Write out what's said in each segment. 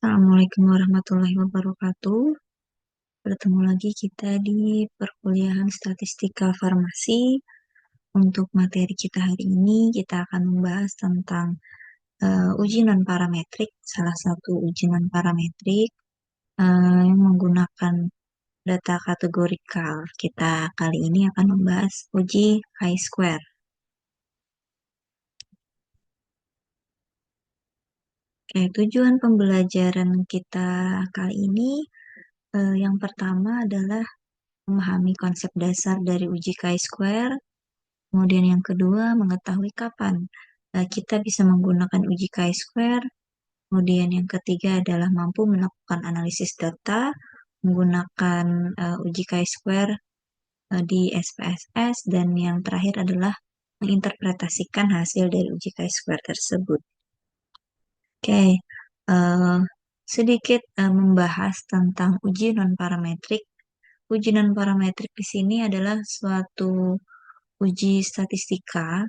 Assalamualaikum warahmatullahi wabarakatuh. Bertemu lagi kita di perkuliahan Statistika Farmasi. Untuk materi kita hari ini, kita akan membahas tentang uji non-parametrik, salah satu uji non-parametrik yang menggunakan data kategorikal. Kita kali ini akan membahas uji chi-square. Oke, tujuan pembelajaran kita kali ini yang pertama adalah memahami konsep dasar dari uji chi-square. Kemudian yang kedua, mengetahui kapan kita bisa menggunakan uji chi-square. Kemudian yang ketiga adalah mampu melakukan analisis data menggunakan uji chi-square di SPSS. Dan yang terakhir adalah menginterpretasikan hasil dari uji chi-square tersebut. Oke, eh, sedikit membahas tentang uji non-parametrik. Uji non-parametrik di sini adalah suatu uji statistika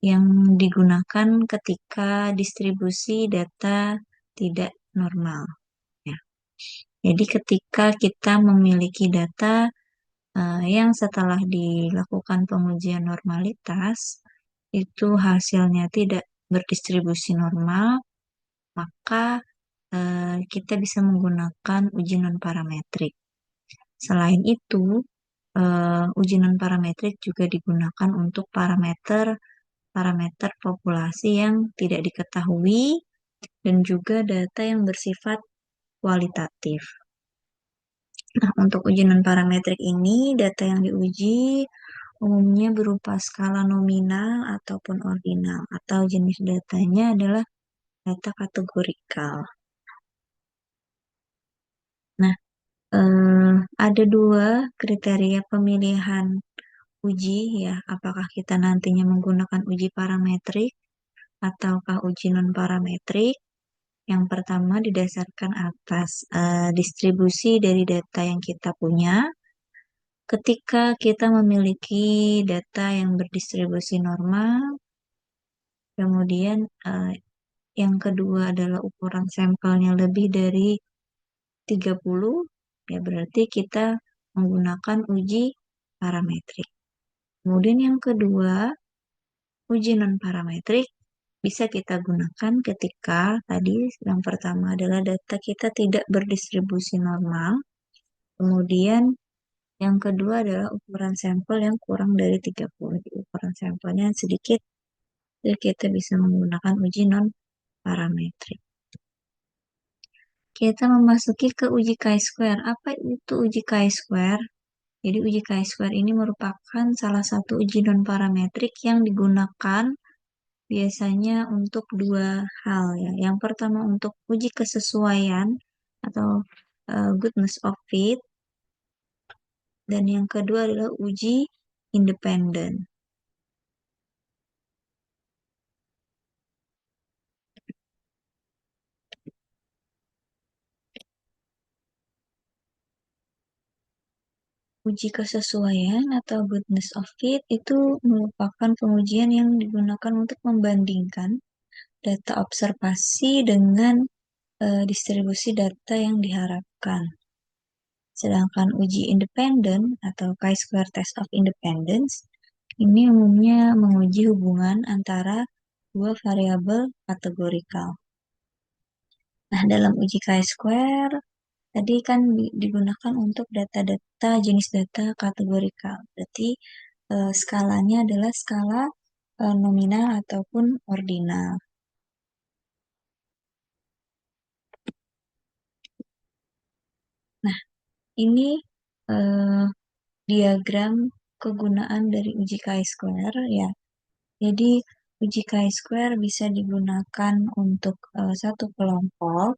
yang digunakan ketika distribusi data tidak normal. Ya. Jadi ketika kita memiliki data yang setelah dilakukan pengujian normalitas, itu hasilnya tidak berdistribusi normal, maka kita bisa menggunakan uji non-parametrik. Selain itu, uji non-parametrik juga digunakan untuk parameter populasi yang tidak diketahui dan juga data yang bersifat kualitatif. Nah, untuk uji non-parametrik ini, data yang diuji umumnya berupa skala nominal ataupun ordinal, atau jenis datanya adalah data kategorikal. Nah, ada dua kriteria pemilihan uji ya, apakah kita nantinya menggunakan uji parametrik ataukah uji non-parametrik. Yang pertama didasarkan atas distribusi dari data yang kita punya. Ketika kita memiliki data yang berdistribusi normal, kemudian yang kedua adalah ukuran sampelnya lebih dari 30, ya berarti kita menggunakan uji parametrik. Kemudian yang kedua, uji non-parametrik bisa kita gunakan ketika tadi yang pertama adalah data kita tidak berdistribusi normal. Kemudian yang kedua adalah ukuran sampel yang kurang dari 30. Jadi ukuran sampelnya sedikit, jadi kita bisa menggunakan uji non-parametrik. Kita memasuki ke uji chi-square. Apa itu uji chi-square? Jadi uji chi-square ini merupakan salah satu uji non-parametrik yang digunakan biasanya untuk dua hal ya. Yang pertama untuk uji kesesuaian atau goodness of fit, dan yang kedua adalah uji independen. Uji kesesuaian atau goodness of fit itu merupakan pengujian yang digunakan untuk membandingkan data observasi dengan distribusi data yang diharapkan. Sedangkan uji independen atau chi-square test of independence ini umumnya menguji hubungan antara dua variabel kategorikal. Nah, dalam uji chi-square tadi kan digunakan untuk data-data jenis data kategorikal. Berarti skalanya adalah skala nominal ataupun ordinal. Nah, ini eh, diagram kegunaan dari uji chi-square ya. Jadi uji chi-square bisa digunakan untuk satu kelompok.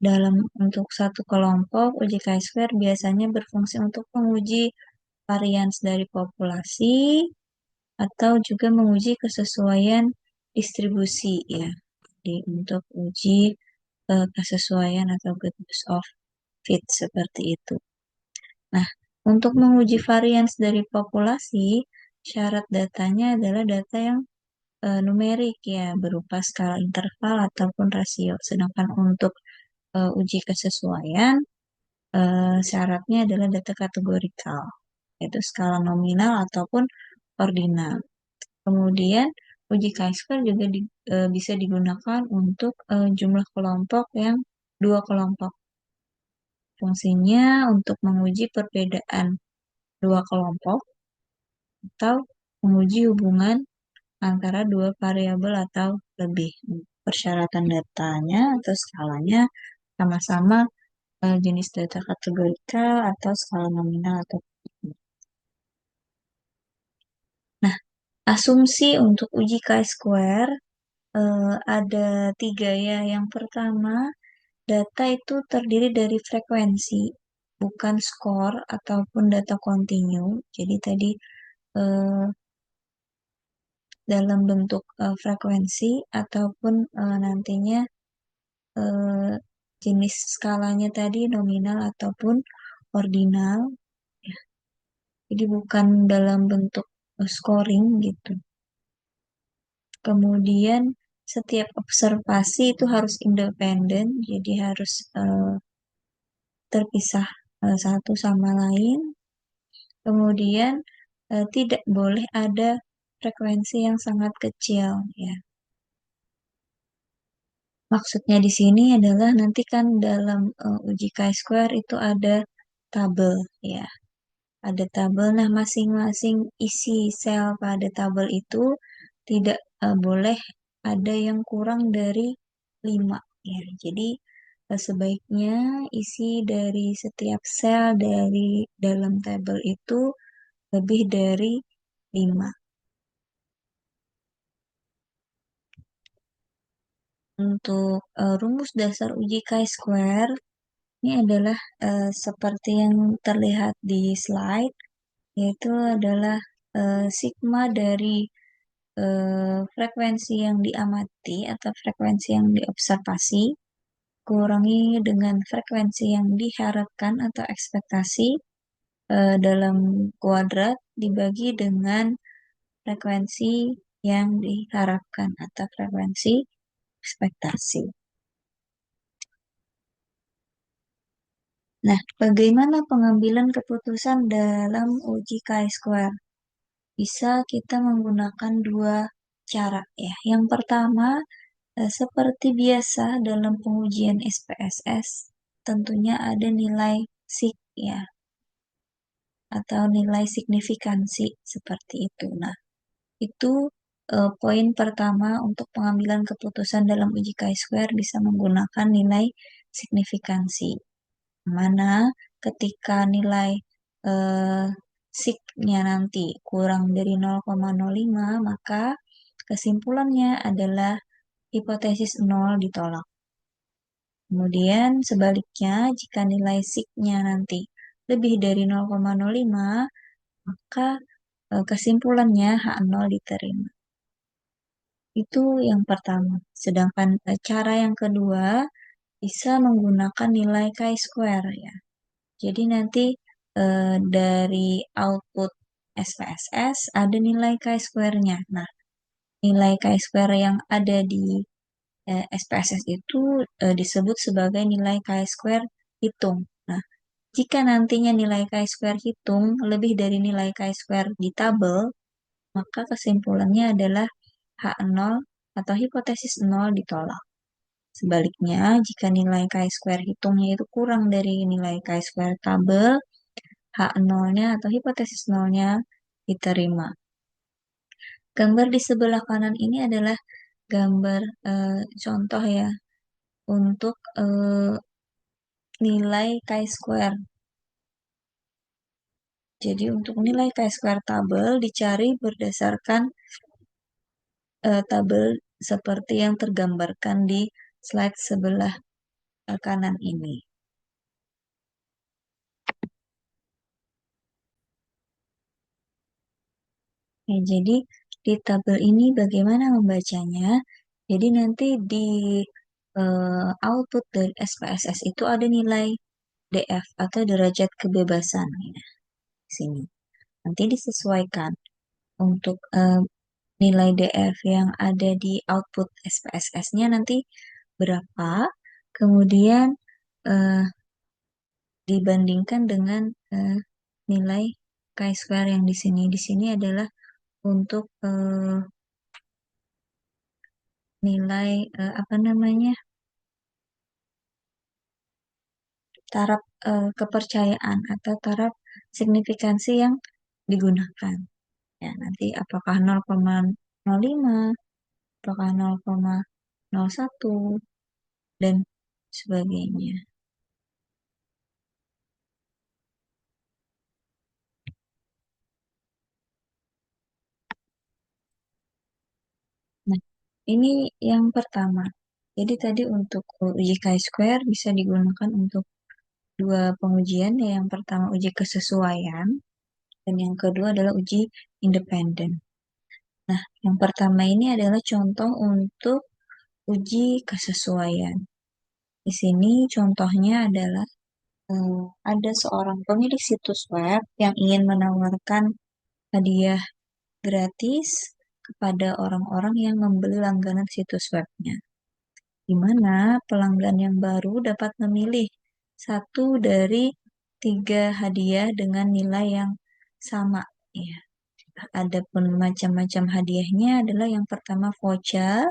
Nah, untuk satu kelompok uji chi-square biasanya berfungsi untuk menguji varians dari populasi atau juga menguji kesesuaian distribusi ya. Jadi untuk uji kesesuaian atau goodness of fit seperti itu. Nah, untuk menguji varians dari populasi, syarat datanya adalah data yang numerik ya, berupa skala interval ataupun rasio. Sedangkan untuk uji kesesuaian, syaratnya adalah data kategorikal, yaitu skala nominal ataupun ordinal. Kemudian uji chi-square juga bisa digunakan untuk jumlah kelompok yang dua kelompok. Fungsinya untuk menguji perbedaan dua kelompok atau menguji hubungan antara dua variabel atau lebih. Persyaratan datanya atau skalanya sama-sama jenis data kategorikal atau skala nominal atau. Nah, asumsi untuk uji chi-square ada tiga ya. Yang pertama, data itu terdiri dari frekuensi, bukan skor ataupun data kontinu. Jadi tadi eh, dalam bentuk frekuensi ataupun nantinya eh, jenis skalanya tadi nominal ataupun ordinal. Ya. Jadi bukan dalam bentuk scoring gitu. Kemudian setiap observasi itu harus independen, jadi harus terpisah satu sama lain. Kemudian tidak boleh ada frekuensi yang sangat kecil ya. Maksudnya di sini adalah nanti kan dalam uji chi-square itu ada tabel ya. Ada tabel. Nah, masing-masing isi sel pada tabel itu tidak boleh ada yang kurang dari 5 ya. Jadi sebaiknya isi dari setiap sel dari dalam tabel itu lebih dari 5. Untuk rumus dasar uji chi-square ini adalah seperti yang terlihat di slide, yaitu adalah sigma dari frekuensi yang diamati atau frekuensi yang diobservasi kurangi dengan frekuensi yang diharapkan atau ekspektasi dalam kuadrat dibagi dengan frekuensi yang diharapkan atau frekuensi ekspektasi. Nah, bagaimana pengambilan keputusan dalam uji chi-square? Bisa kita menggunakan dua cara ya. Yang pertama, seperti biasa dalam pengujian SPSS, tentunya ada nilai sig ya, atau nilai signifikansi seperti itu. Nah, itu poin pertama untuk pengambilan keputusan dalam uji chi-square bisa menggunakan nilai signifikansi. Mana ketika nilai eh, sig-nya nanti kurang dari 0,05, maka kesimpulannya adalah hipotesis 0 ditolak. Kemudian sebaliknya, jika nilai sig-nya nanti lebih dari 0,05, maka kesimpulannya H0 diterima. Itu yang pertama. Sedangkan cara yang kedua bisa menggunakan nilai chi-square ya. Jadi nanti dari output SPSS ada nilai chi-square-nya. Nah, nilai chi-square yang ada di SPSS itu disebut sebagai nilai chi-square hitung. Nah, jika nantinya nilai chi-square hitung lebih dari nilai chi-square di tabel, maka kesimpulannya adalah H0 atau hipotesis 0 ditolak. Sebaliknya, jika nilai chi-square hitungnya itu kurang dari nilai chi-square tabel, H0-nya atau hipotesis 0-nya diterima. Gambar di sebelah kanan ini adalah gambar contoh ya untuk nilai chi-square. Jadi untuk nilai chi-square tabel dicari berdasarkan tabel seperti yang tergambarkan di slide sebelah kanan ini. Ya, jadi di tabel ini bagaimana membacanya? Jadi nanti di output dari SPSS itu ada nilai DF atau derajat kebebasan. Ya, di sini. Nanti disesuaikan untuk nilai DF yang ada di output SPSS-nya nanti berapa, kemudian eh, dibandingkan dengan nilai chi-square yang di sini. Di sini adalah untuk nilai apa namanya, taraf kepercayaan atau taraf signifikansi yang digunakan. Ya, nanti apakah 0,05, apakah 0,01 dan sebagainya. Nah, ini yang pertama. Jadi tadi untuk uji chi-square bisa digunakan untuk dua pengujian. Ya, yang pertama uji kesesuaian dan yang kedua adalah uji independen. Nah, yang pertama ini adalah contoh untuk uji kesesuaian. Di sini contohnya adalah ada seorang pemilik situs web yang ingin menawarkan hadiah gratis kepada orang-orang yang membeli langganan situs webnya, di mana pelanggan yang baru dapat memilih satu dari tiga hadiah dengan nilai yang sama. Ya, adapun macam-macam hadiahnya adalah yang pertama voucher,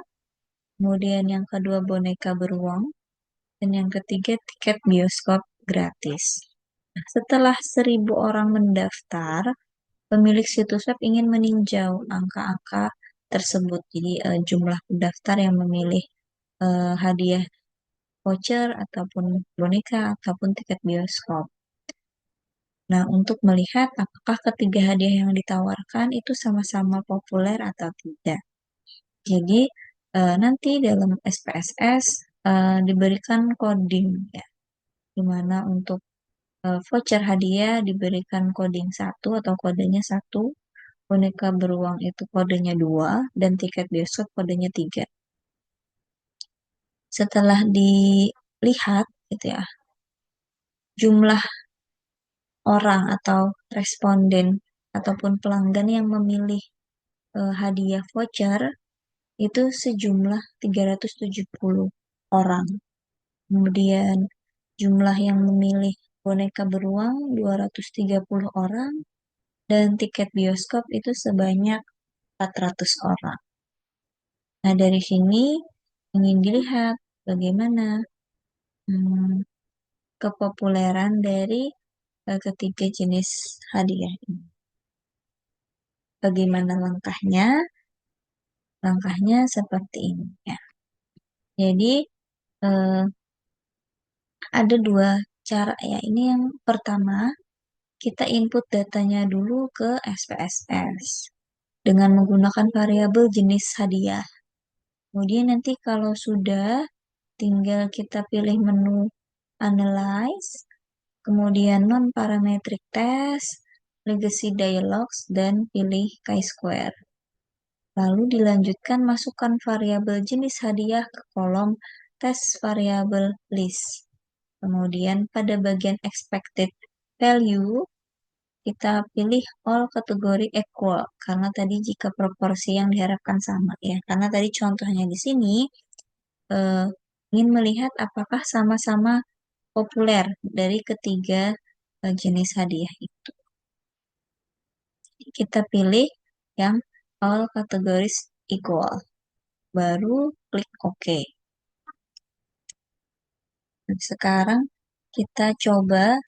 kemudian yang kedua boneka beruang, dan yang ketiga tiket bioskop gratis. Nah, setelah 1.000 orang mendaftar, pemilik situs web ingin meninjau angka-angka tersebut. Jadi jumlah pendaftar yang memilih hadiah voucher ataupun boneka ataupun tiket bioskop. Nah, untuk melihat apakah ketiga hadiah yang ditawarkan itu sama-sama populer atau tidak. Jadi nanti dalam SPSS diberikan coding ya, di mana untuk voucher hadiah diberikan coding satu atau kodenya satu, boneka beruang itu kodenya 2, dan tiket bioskop kodenya 3. Setelah dilihat gitu ya, jumlah orang atau responden ataupun pelanggan yang memilih hadiah voucher itu sejumlah 370 orang. Kemudian jumlah yang memilih boneka beruang 230 orang dan tiket bioskop itu sebanyak 400 orang. Nah, dari sini ingin dilihat bagaimana hmm, kepopuleran dari ketiga jenis hadiah ini. Bagaimana langkahnya? Langkahnya seperti ini ya. Jadi eh, ada dua cara ya. Ini yang pertama, kita input datanya dulu ke SPSS dengan menggunakan variabel jenis hadiah. Kemudian nanti kalau sudah, tinggal kita pilih menu Analyze, kemudian non-parametric test, legacy dialogs, dan pilih chi-square. Lalu dilanjutkan masukkan variabel jenis hadiah ke kolom test variabel list. Kemudian pada bagian expected value, kita pilih all kategori equal, karena tadi jika proporsi yang diharapkan sama ya. Karena tadi contohnya di sini eh, ingin melihat apakah sama-sama populer dari ketiga jenis hadiah itu. Kita pilih yang all categories equal, baru klik OK. Nah, sekarang kita coba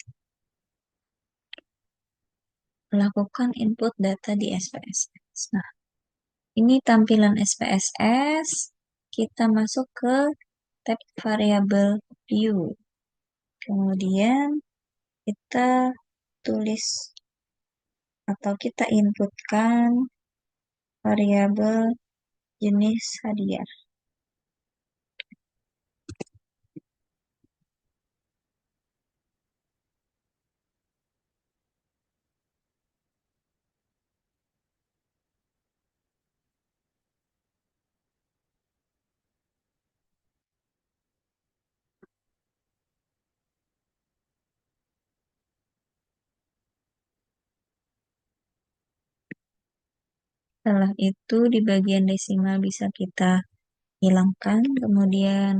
melakukan input data di SPSS. Nah, ini tampilan SPSS. Kita masuk ke tab variable view. Kemudian kita tulis atau kita inputkan variabel jenis hadiah. Setelah itu di bagian desimal bisa kita hilangkan, kemudian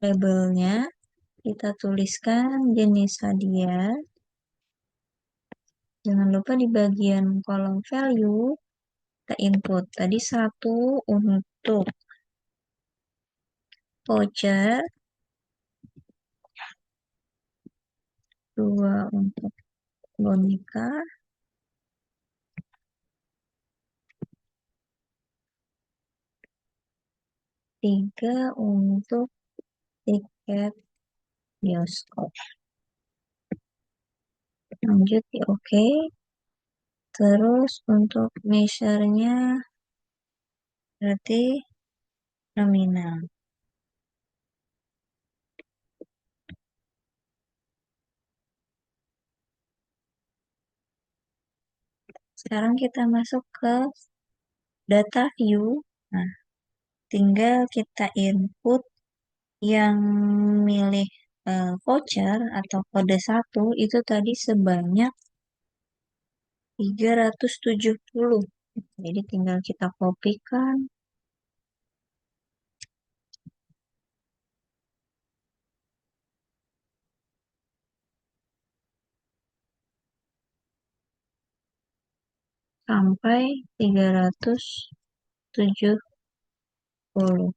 labelnya kita tuliskan jenis hadiah. Jangan lupa di bagian kolom value kita input. Tadi satu untuk voucher, dua untuk boneka, tiga untuk tiket bioskop. Lanjut ya, oke. Terus untuk measure-nya berarti nominal. Sekarang kita masuk ke data view. Nah, tinggal kita input yang milih voucher atau kode satu itu tadi sebanyak 370. Jadi tinggal kita kopikan. Sampai 370.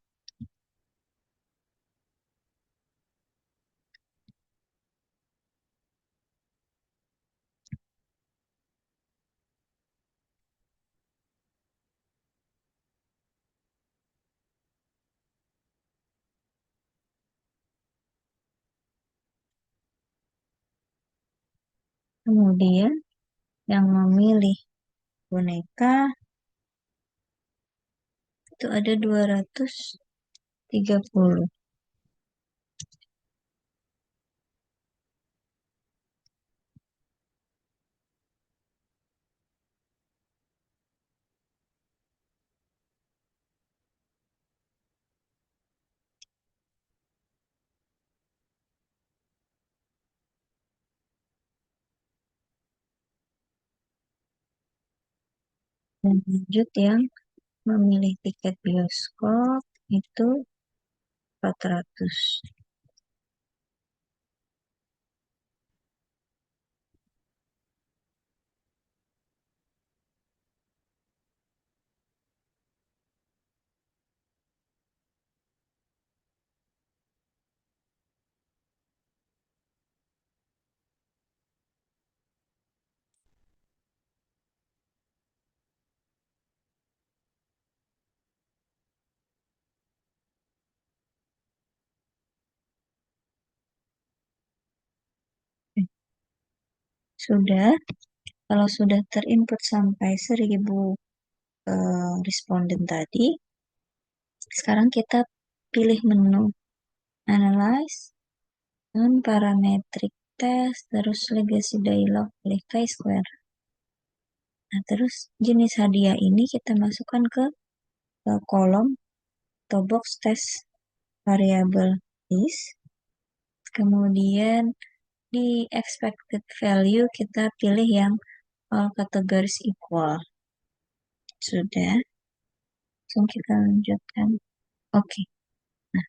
Kemudian yang memilih boneka itu ada 230. Dan lanjut yang memilih tiket bioskop itu 400. Sudah, kalau sudah terinput sampai 1000 responden tadi, sekarang kita pilih menu Analyze, non-parametric test, terus legacy dialog, pilih chi-square. Nah, terus jenis hadiah ini kita masukkan ke kolom atau box test variable is. Kemudian di expected value kita pilih yang all categories equal. Sudah, langsung kita lanjutkan. Oke, nah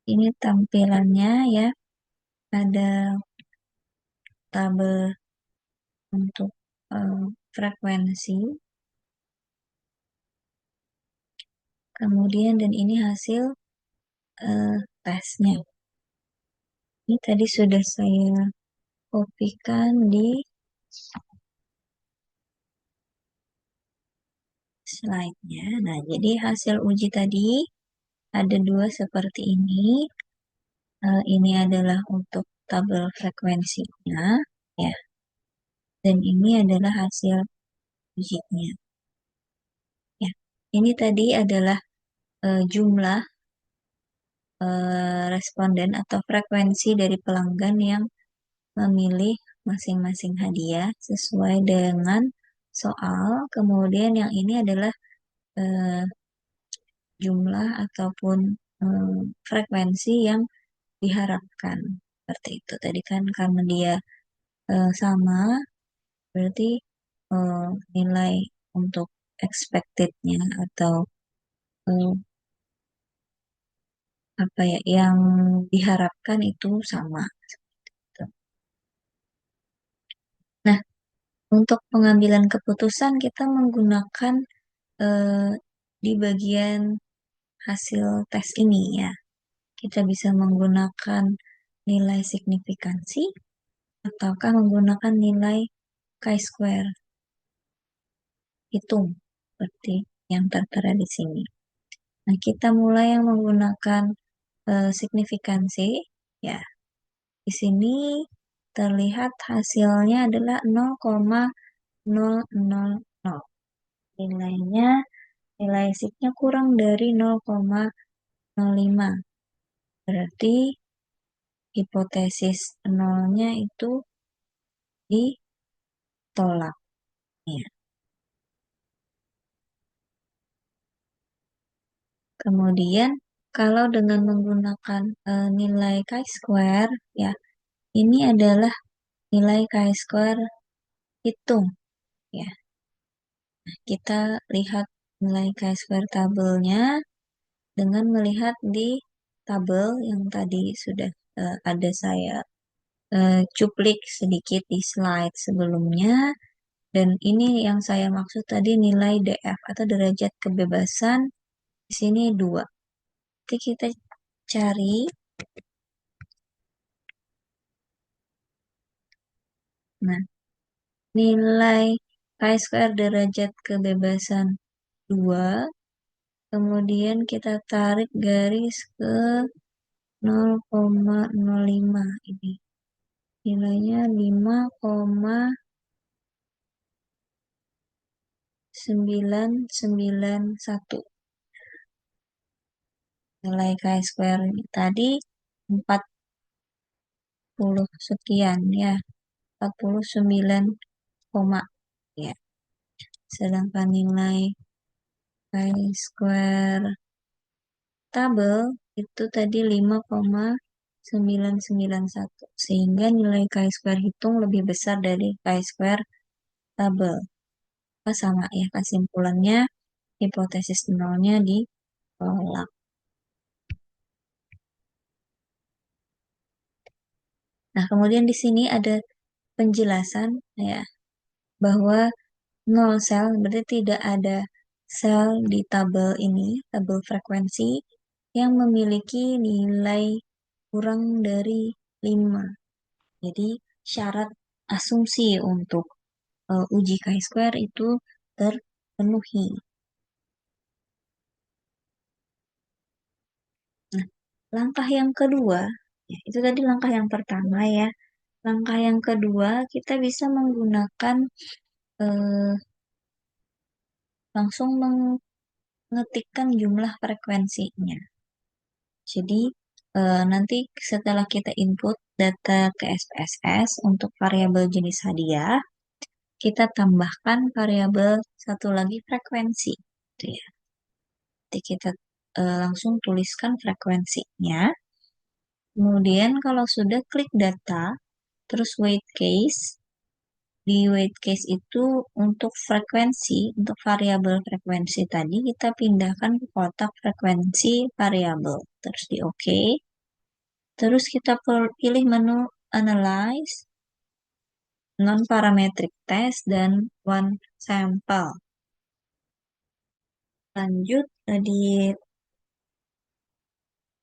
ini tampilannya ya. Ada tabel untuk frekuensi. Kemudian dan ini hasil tesnya. Ini tadi sudah saya kopikan di slide-nya. Nah, jadi hasil uji tadi ada dua seperti ini. Ini adalah untuk tabel frekuensinya, ya. Dan ini adalah hasil ujinya. Ya, ini tadi adalah jumlah responden atau frekuensi dari pelanggan yang memilih masing-masing hadiah sesuai dengan soal. Kemudian yang ini adalah eh, jumlah ataupun frekuensi yang diharapkan. Seperti itu. Tadi kan karena dia sama, Berarti eh, nilai untuk expected-nya atau eh, apa ya yang diharapkan itu sama. Nah, untuk pengambilan keputusan kita menggunakan eh, di bagian hasil tes ini ya. Kita bisa menggunakan nilai signifikansi ataukah menggunakan nilai chi-square, hitung seperti yang tertera di sini. Nah, kita mulai yang menggunakan signifikansi ya. Di sini terlihat hasilnya adalah 0,000. Nilainya, nilai signya kurang dari 0,05. Berarti hipotesis nolnya itu ditolak. Ya. Kemudian kalau dengan menggunakan nilai chi-square, ya ini adalah nilai chi-square hitung. Ya, kita lihat nilai chi-square tabelnya dengan melihat di tabel yang tadi sudah ada saya cuplik sedikit di slide sebelumnya. Dan ini yang saya maksud tadi nilai DF atau derajat kebebasan di sini 2. Jadi kita cari nah nilai chi-square derajat kebebasan 2, kemudian kita tarik garis ke 0,05 ini. Nilainya 5,991. Nilai chi-square ini tadi 40 sekian ya, 49 koma ya. Sedangkan nilai chi-square tabel itu tadi 5,991 sehingga nilai chi-square hitung lebih besar dari chi-square tabel. Sama ya kesimpulannya hipotesis nolnya ditolak. Nah, kemudian di sini ada penjelasan ya bahwa nol sel berarti tidak ada sel di tabel ini, tabel frekuensi yang memiliki nilai kurang dari 5. Jadi syarat asumsi untuk uji chi-square itu terpenuhi. Nah, langkah yang kedua, ya, itu tadi langkah yang pertama ya. Langkah yang kedua, kita bisa menggunakan eh, langsung mengetikkan jumlah frekuensinya. Jadi nanti setelah kita input data ke SPSS untuk variabel jenis hadiah, kita tambahkan variabel satu lagi frekuensi. Gitu ya. Jadi kita langsung tuliskan frekuensinya. Kemudian kalau sudah klik data, terus weight case. Di weight case itu untuk frekuensi, untuk variabel frekuensi tadi kita pindahkan ke kotak frekuensi variabel. Terus di OK. Terus kita pilih menu Analyze, Non-Parametric Test, dan One Sample. Lanjut di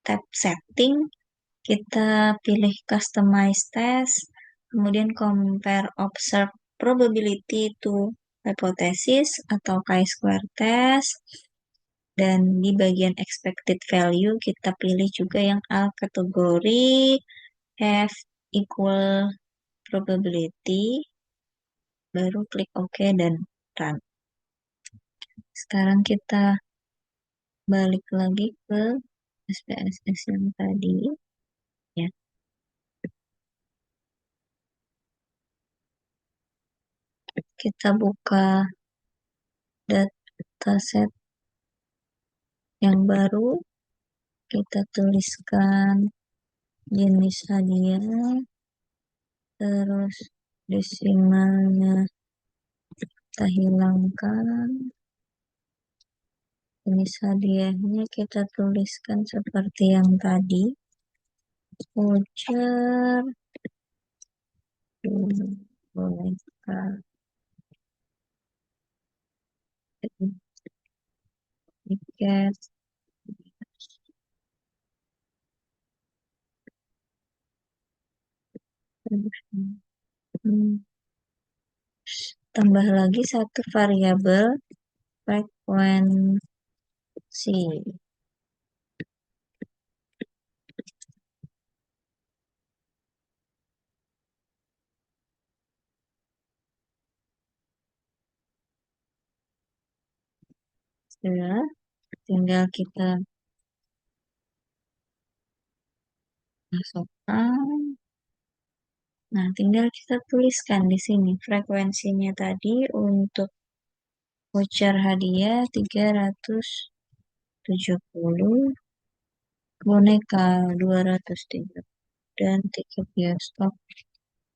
tab Setting, kita pilih Customize Test, kemudian Compare Observed Probability to Hypothesis atau chi-square test, dan di bagian Expected Value kita pilih juga yang A kategori Have Equal Probability, baru klik OK dan Run. Sekarang kita balik lagi ke SPSS yang tadi ya. Kita buka dataset yang baru, kita tuliskan jenis hadiah, terus desimalnya Kita hilangkan. Jenis hadiahnya kita tuliskan seperti yang tadi. Voucher, boneka, tiket, hmm, tambah lagi satu variabel frekuensi. Ya, tinggal kita masukkan. Nah, tinggal kita tuliskan di sini frekuensinya tadi untuk voucher hadiah 370, boneka 203, dan tiket bioskop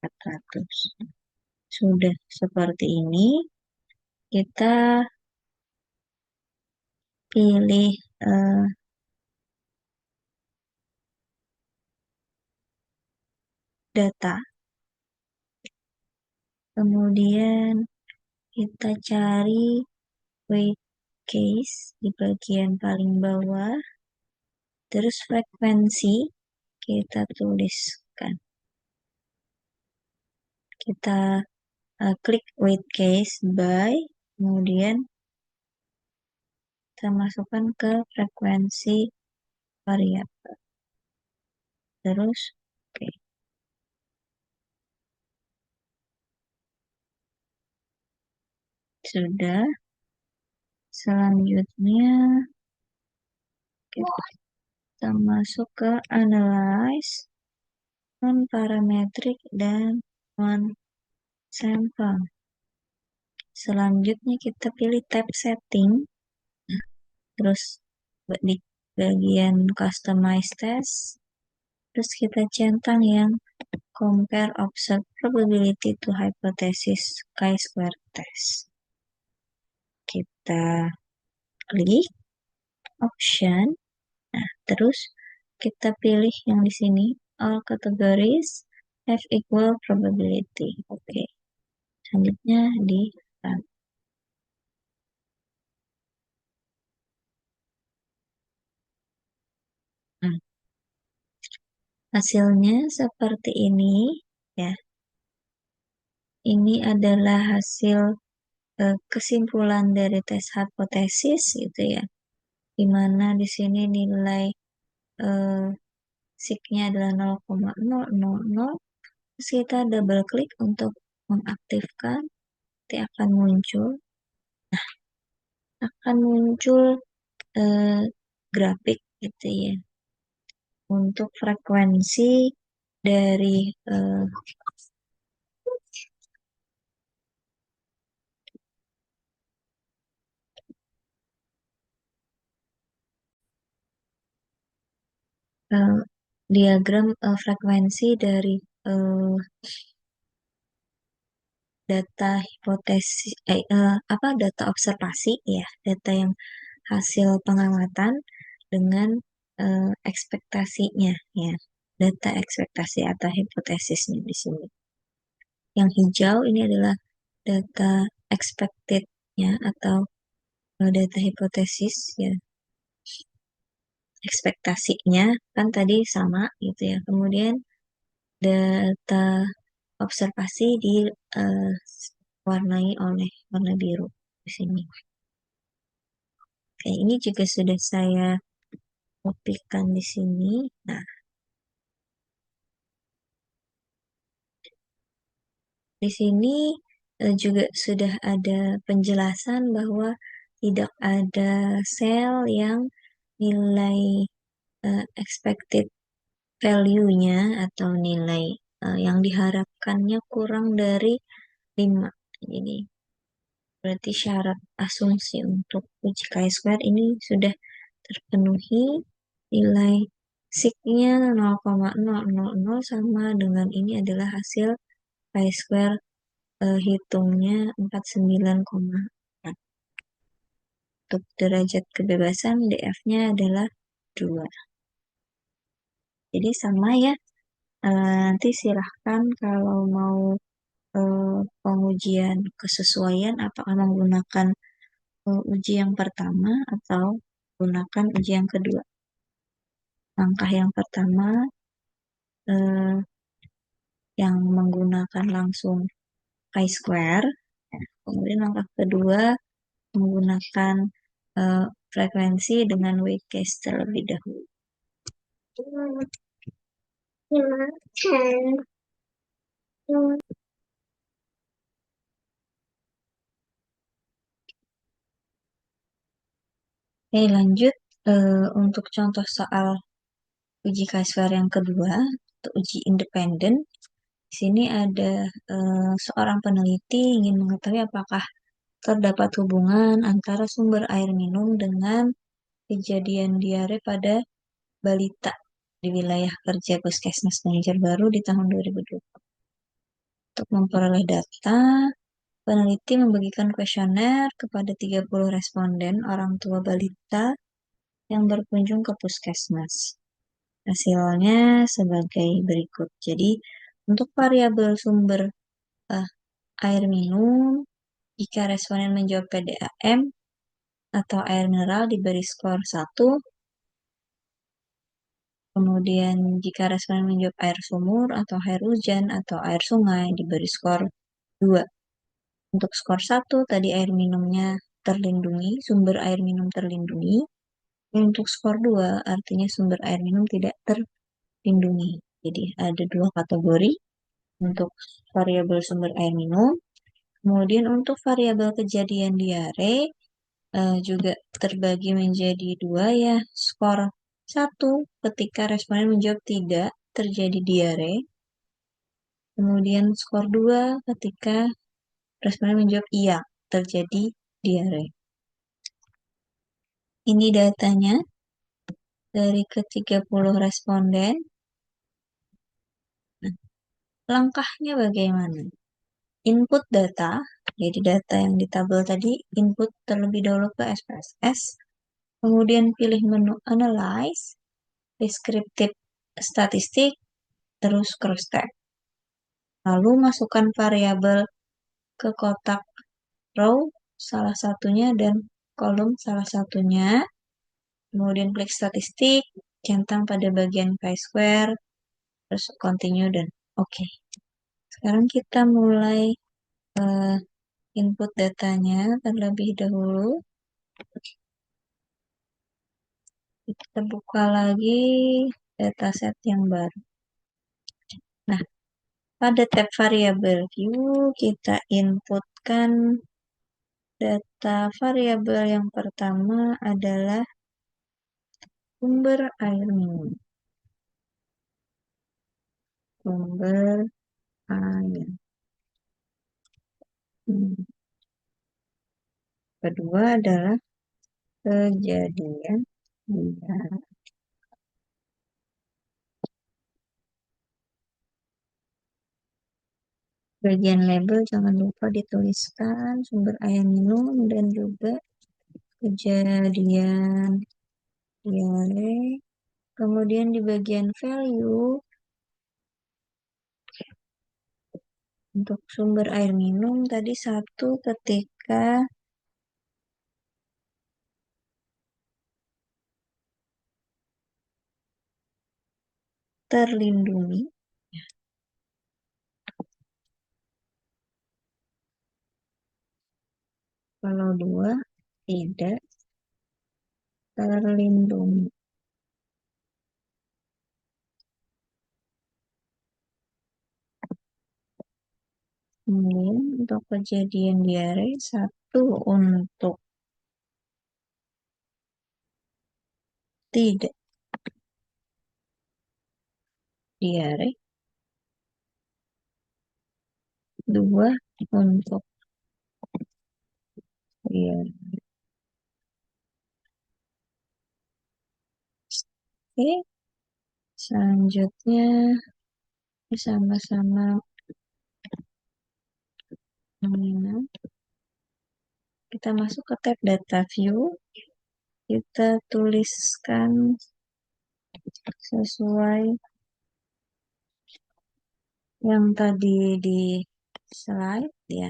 400. Sudah seperti ini, kita pilih data, kemudian kita cari weight case di bagian paling bawah, terus frekuensi kita tuliskan. Kita klik weight case by, kemudian kita masukkan ke frekuensi variabel. Terus, oke. Sudah. Selanjutnya, kita masuk ke analyze, non-parametric, dan non-sample. Selanjutnya kita pilih tab setting, terus di bagian customize test, terus kita centang yang compare observed probability to hypothesis chi-square test. Kita klik option, nah terus kita pilih yang di sini all categories have equal probability. Oke, selanjutnya di run. Nah, hasilnya seperti ini ya. Ini adalah hasil kesimpulan dari tes hipotesis gitu ya. Di mana di sini nilai sigma-nya adalah 0,000. Terus kita double klik untuk mengaktifkan, nanti akan muncul grafik gitu ya untuk frekuensi dari diagram frekuensi dari data hipotesis data observasi ya, data yang hasil pengamatan dengan ekspektasinya ya, data ekspektasi atau hipotesisnya di sini. Yang hijau ini adalah data expected-nya atau data hipotesis ya, ekspektasinya kan tadi sama gitu ya. Kemudian data observasi diwarnai oleh warna biru di sini. Oke, ini juga sudah saya kopikan di sini. Nah, di sini juga sudah ada penjelasan bahwa tidak ada sel yang nilai expected value-nya atau nilai yang diharapkannya kurang dari 5. Jadi, berarti syarat asumsi untuk uji chi-square ini sudah terpenuhi. Nilai sigma-nya 0,000 sama dengan ini adalah hasil chi-square hitungnya 49,4. Untuk derajat kebebasan DF-nya adalah 2. Jadi sama ya. Nanti silahkan kalau mau pengujian kesesuaian apakah menggunakan uji yang pertama atau gunakan uji yang kedua. Langkah yang pertama eh, yang menggunakan langsung chi-square. Kemudian langkah kedua menggunakan eh, frekuensi dengan Weikes terlebih dahulu. Oke, lanjut untuk contoh soal uji chi-square yang kedua, untuk uji independen. Di sini ada seorang peneliti ingin mengetahui apakah terdapat hubungan antara sumber air minum dengan kejadian diare pada balita di wilayah kerja Puskesmas Banjarbaru di tahun 2020. Untuk memperoleh data, peneliti membagikan kuesioner kepada 30 responden orang tua balita yang berkunjung ke Puskesmas. Hasilnya sebagai berikut. Jadi, untuk variabel sumber eh, air minum, jika responden menjawab PDAM atau air mineral diberi skor 1, kemudian jika responden menjawab air sumur atau air hujan atau air sungai diberi skor 2. Untuk skor 1 tadi air minumnya terlindungi, sumber air minum terlindungi. Untuk skor 2 artinya sumber air minum tidak terlindungi. Jadi ada dua kategori untuk variabel sumber air minum. Kemudian untuk variabel kejadian diare juga terbagi menjadi dua ya. Skor 1 ketika responden menjawab tidak terjadi diare. Kemudian skor 2 ketika responden menjawab iya terjadi diare. Ini datanya dari ke-30 responden. Nah, langkahnya bagaimana? Input data, jadi data yang di tabel tadi, input terlebih dahulu ke SPSS, kemudian pilih menu Analyze, Descriptive Statistik, terus cross-tab. Lalu masukkan variabel ke kotak row salah satunya dan kolom salah satunya. Kemudian klik statistik, centang pada bagian chi-square, terus continue dan oke. Sekarang kita mulai uh, input datanya terlebih dahulu. Kita buka lagi dataset yang baru. Nah, pada tab variabel view kita inputkan data variabel yang pertama adalah sumber air minum. Sumber air. Kedua adalah kejadian dia. Bagian label jangan lupa dituliskan sumber air minum dan juga kejadian diare. Kemudian di bagian value untuk sumber air minum tadi 1 ketika terlindungi. Kalau 2 tidak terlindungi. Kemudian untuk kejadian diare 1 untuk tidak diare, 2 untuk diare. Oke, selanjutnya bersama-sama Hmm, kita masuk ke tab data view, kita tuliskan sesuai yang tadi di slide ya.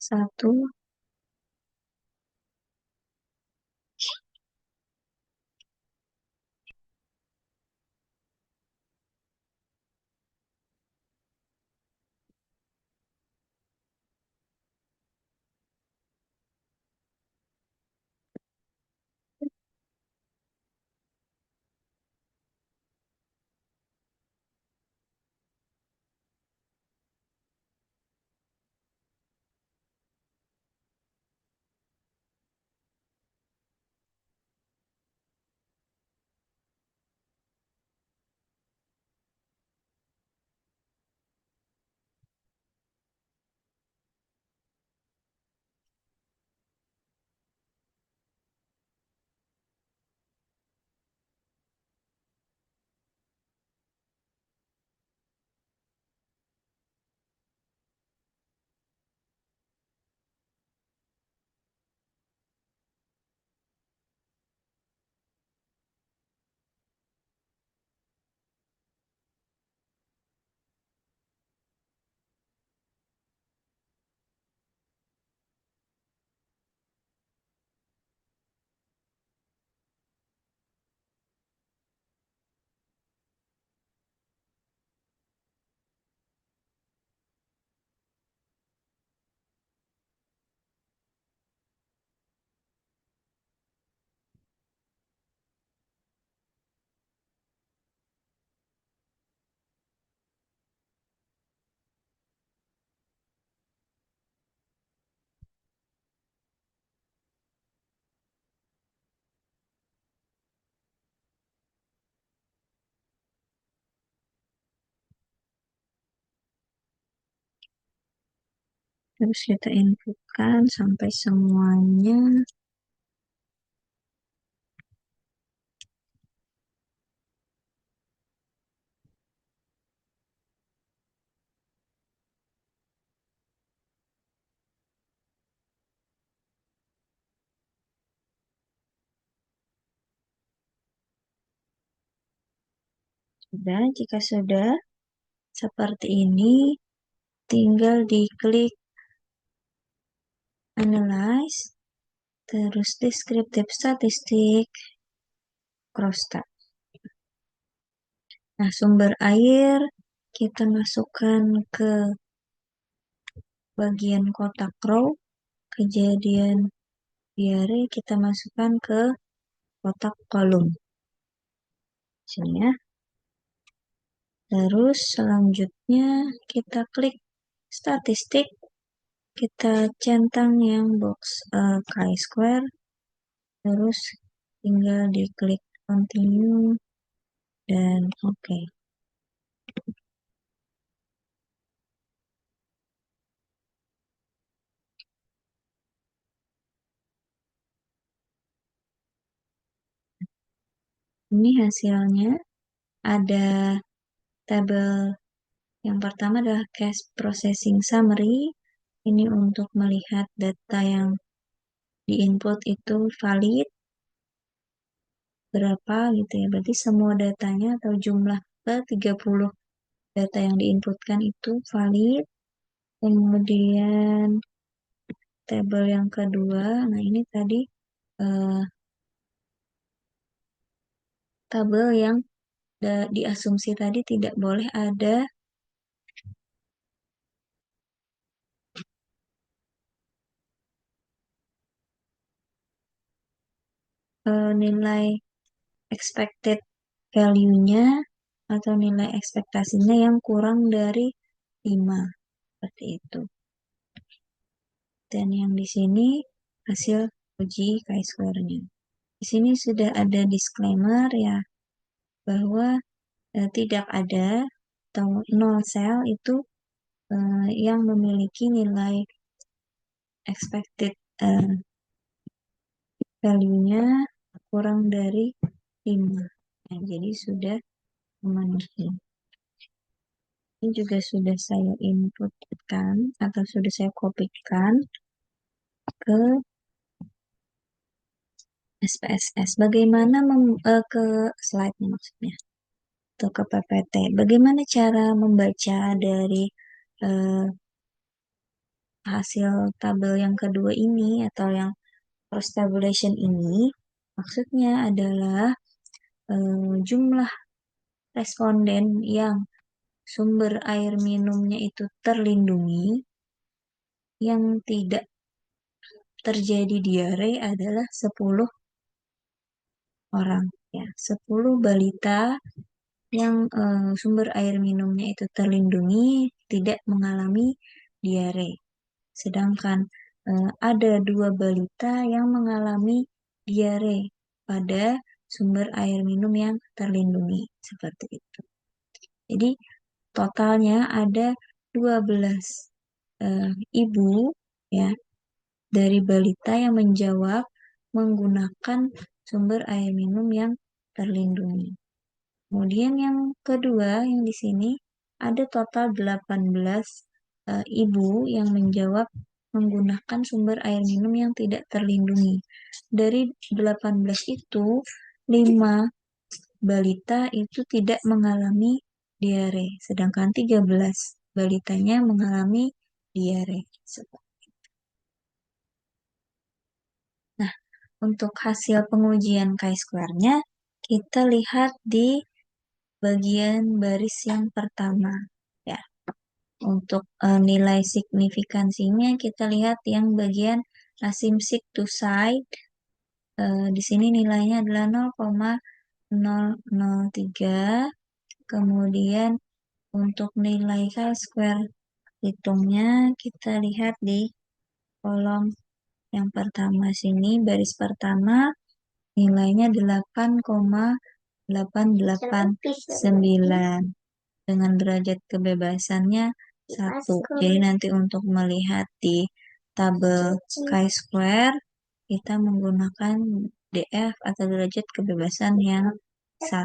Satu, terus kita inputkan sampai semuanya. Sudah, jika sudah seperti ini, tinggal diklik Analyze, terus Descriptive Statistik, Cross Tab. Nah, sumber air kita masukkan ke bagian kotak row, kejadian diare kita masukkan ke kotak kolom. Sini ya. Terus selanjutnya kita klik statistik, kita centang yang box chi-square, terus tinggal diklik continue dan oke. Ini hasilnya, ada tabel yang pertama adalah cache processing summary. Ini untuk melihat data yang diinput itu valid berapa gitu ya. Berarti semua datanya atau jumlah ke 30 data yang diinputkan itu valid. Kemudian tabel yang kedua, nah ini tadi eh, tabel yang diasumsi tadi tidak boleh ada nilai expected value-nya atau nilai ekspektasinya yang kurang dari 5. Seperti itu. Dan yang di sini hasil uji chi-square-nya. Di sini sudah ada disclaimer ya, bahwa tidak ada atau nol sel itu yang memiliki nilai expected value-nya kurang dari 5. Nah, jadi sudah memenuhi. Ini juga sudah saya inputkan atau sudah saya kopikan ke SPSS. Bagaimana ke slide-nya maksudnya, atau ke PPT. Bagaimana cara membaca dari eh, hasil tabel yang kedua ini atau yang cross tabulation ini? Maksudnya adalah jumlah responden yang sumber air minumnya itu terlindungi, yang tidak terjadi diare adalah 10 orang ya. 10 balita yang sumber air minumnya itu terlindungi tidak mengalami diare. Sedangkan ada 2 balita yang mengalami diare pada sumber air minum yang terlindungi seperti itu. Jadi totalnya ada 12 ibu ya dari balita yang menjawab menggunakan sumber air minum yang terlindungi. Kemudian yang kedua yang di sini ada total 18 ibu yang menjawab menggunakan sumber air minum yang tidak terlindungi. Dari 18 itu 5 balita itu tidak mengalami diare, sedangkan 13 balitanya mengalami diare. Nah, untuk hasil pengujian chi-square-nya, kita lihat di bagian baris yang pertama. Ya, untuk nilai signifikansinya kita lihat yang bagian asimsik to side. Di sini nilainya adalah 0,003. Kemudian untuk nilai chi-square hitungnya kita lihat di kolom yang pertama sini, baris pertama nilainya 8,889 dengan derajat kebebasannya 1. Jadi nanti untuk melihat di tabel chi-square kita menggunakan DF atau derajat kebebasan yang 1.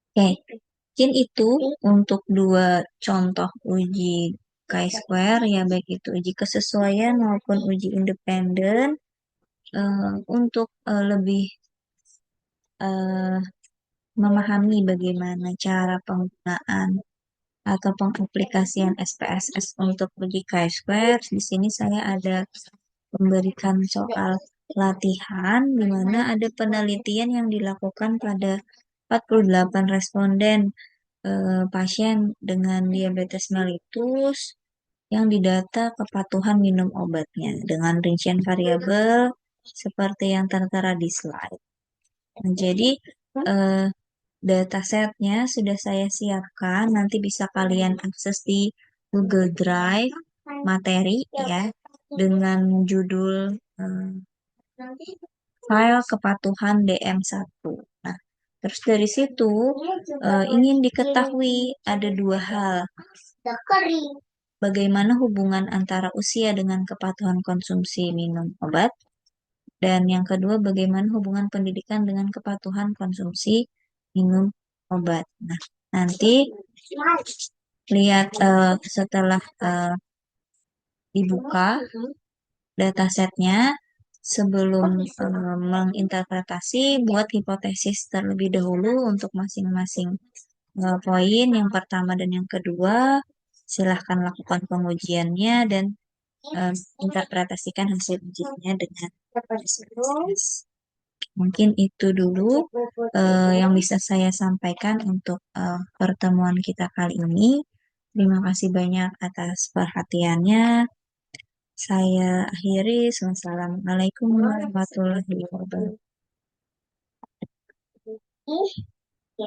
Oke, mungkin itu untuk 2 contoh uji chi-square ya, baik itu uji kesesuaian maupun uji independen. Untuk lebih memahami bagaimana cara penggunaan atau pengaplikasian SPSS untuk uji chi-square, di sini saya ada memberikan soal latihan di mana ada penelitian yang dilakukan pada 48 responden pasien dengan diabetes mellitus yang didata kepatuhan minum obatnya dengan rincian variabel seperti yang tertera di slide. Nah, jadi datasetnya sudah saya siapkan, nanti bisa kalian akses di Google Drive materi ya dengan judul file kepatuhan DM1. Nah, terus dari situ ingin diketahui ada 2 hal. Bagaimana hubungan antara usia dengan kepatuhan konsumsi minum obat? Dan yang kedua, bagaimana hubungan pendidikan dengan kepatuhan konsumsi minum obat. Nah, nanti lihat setelah dibuka datasetnya, sebelum menginterpretasi, buat hipotesis terlebih dahulu untuk masing-masing poin yang pertama dan yang kedua. Silahkan lakukan pengujiannya dan interpretasikan hasil ujiannya dengan SPSS. Mungkin itu dulu yang bisa saya sampaikan untuk pertemuan kita kali ini. Terima kasih banyak atas perhatiannya. Saya akhiri. Wassalamualaikum warahmatullahi wabarakatuh.